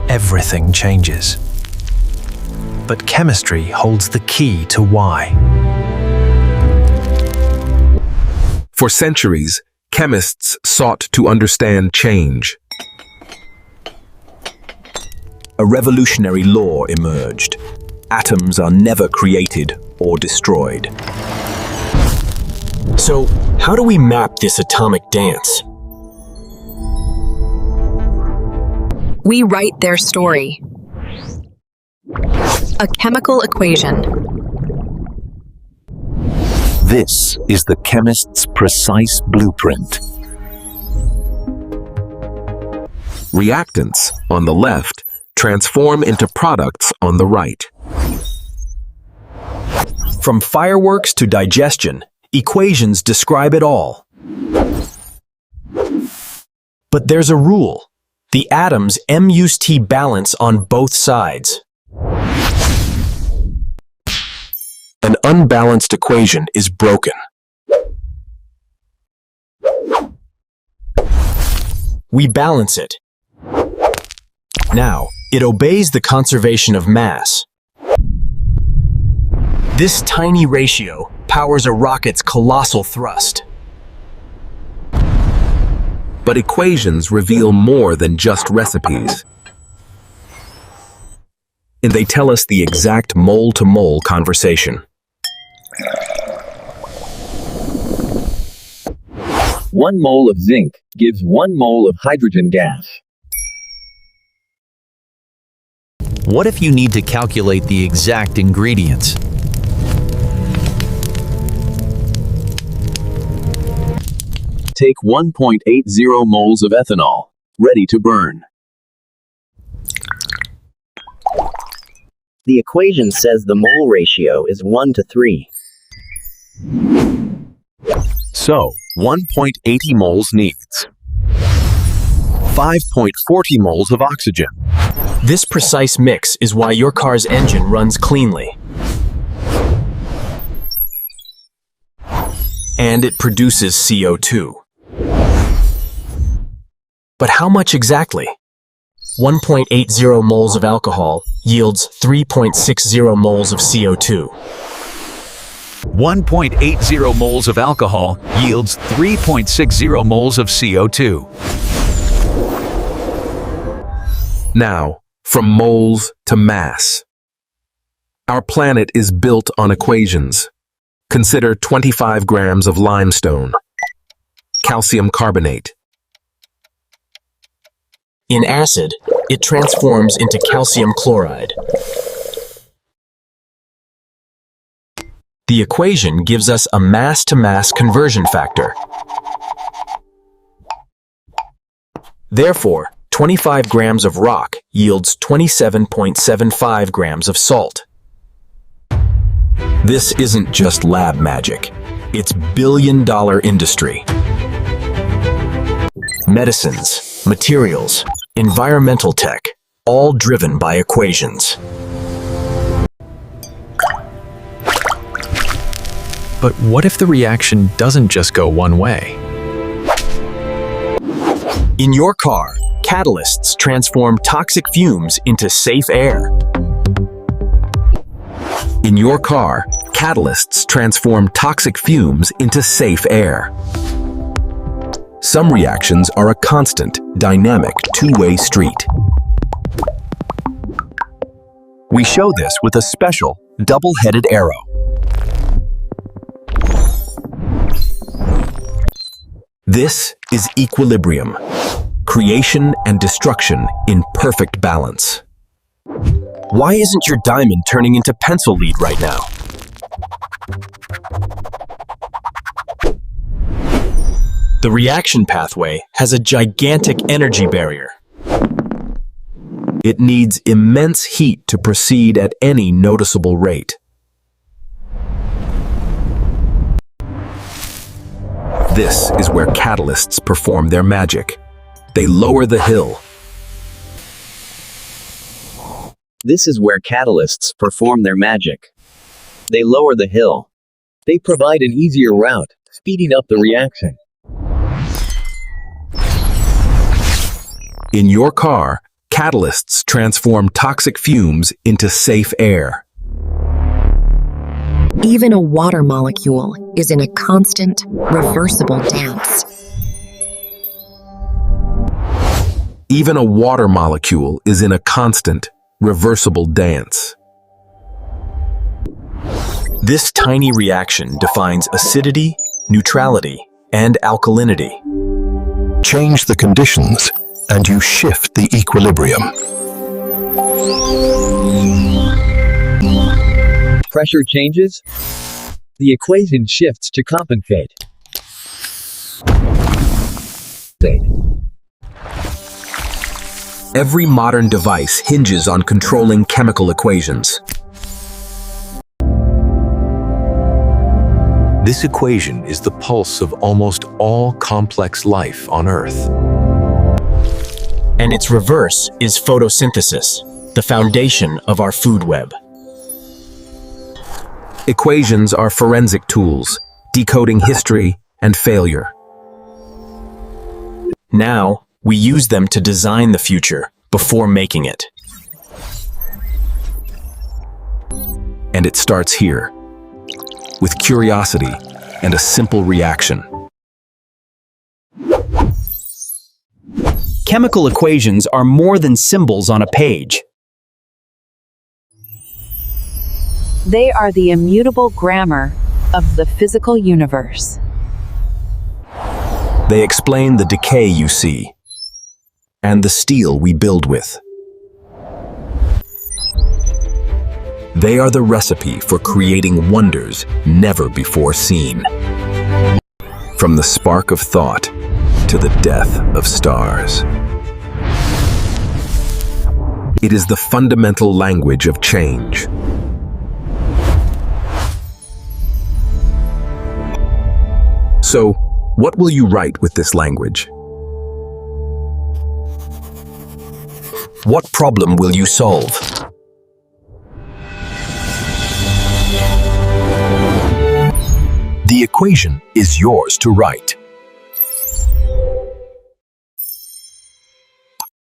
everything changes. But chemistry holds the key to why. For centuries, chemists sought to understand change. A revolutionary law emerged. Atoms are never created or destroyed. So, how do we map this atomic dance? We write their story. A chemical equation. This is the chemist's precise blueprint. Reactants, on the left, transform into products on the right. From fireworks to digestion, equations describe it all. But there's a rule. The atom's M-T balance on both sides. An unbalanced equation is broken. We balance it. Now, it obeys the conservation of mass. This tiny ratio powers a rocket's colossal thrust. But equations reveal more than just recipes. And they tell us the exact mole-to-mole conversation. 1 mole of zinc gives 1 mole of hydrogen gas. What if you need to calculate the exact ingredients? Take 1.80 moles of ethanol, ready to burn. The equation says the mole ratio is 1 to 3. So, 1.80 moles needs 5.40 moles of oxygen. This precise mix is why your car's engine runs cleanly. And it produces CO2. But how much exactly? 1.80 moles of alcohol yields 3.60 moles of CO2. 1.80 moles of alcohol yields 3.60 moles of CO2. Now, from moles to mass. Our planet is built on equations. Consider 25 grams of limestone, calcium carbonate. In acid, it transforms into calcium chloride. The equation gives us a mass-to-mass conversion factor. Therefore, 25 grams of rock yields 27.75 grams of salt. This isn't just lab magic. It's billion-dollar industry. Medicines, materials, environmental tech, all driven by equations. But what if the reaction doesn't just go one way? In your car, catalysts transform toxic fumes into safe air. In your car, catalysts transform toxic fumes into safe air. Some reactions are a constant, dynamic, two-way street. We show this with a special, double-headed arrow. This is equilibrium, creation and destruction in perfect balance. Why isn't your diamond turning into pencil lead right now? The reaction pathway has a gigantic energy barrier. It needs immense heat to proceed at any noticeable rate. This is where catalysts perform their magic. They lower the hill. This is where catalysts perform their magic. They lower the hill. They provide an easier route, speeding up the reaction. In your car, Catalysts transform toxic fumes into safe air. Even a water molecule is in a constant, reversible dance. Even a water molecule is in a constant, reversible dance. This tiny reaction defines acidity, neutrality, and alkalinity. Change the conditions, and you shift the equilibrium. Pressure changes. The equation shifts to compensate. Every modern device hinges on controlling chemical equations. This equation is the pulse of almost all complex life on Earth. And its reverse is photosynthesis, the foundation of our food web. Equations are forensic tools, decoding history and failure. Now, we use them to design the future before making it. And it starts here, with curiosity and a simple reaction. Chemical equations are more than symbols on a page. They are the immutable grammar of the physical universe. They explain the decay you see, and the steel we build with. They are the recipe for creating wonders never before seen. From the spark of thought to the death of stars. It is the fundamental language of change. So, what will you write with this language? What problem will you solve? The equation is yours to write.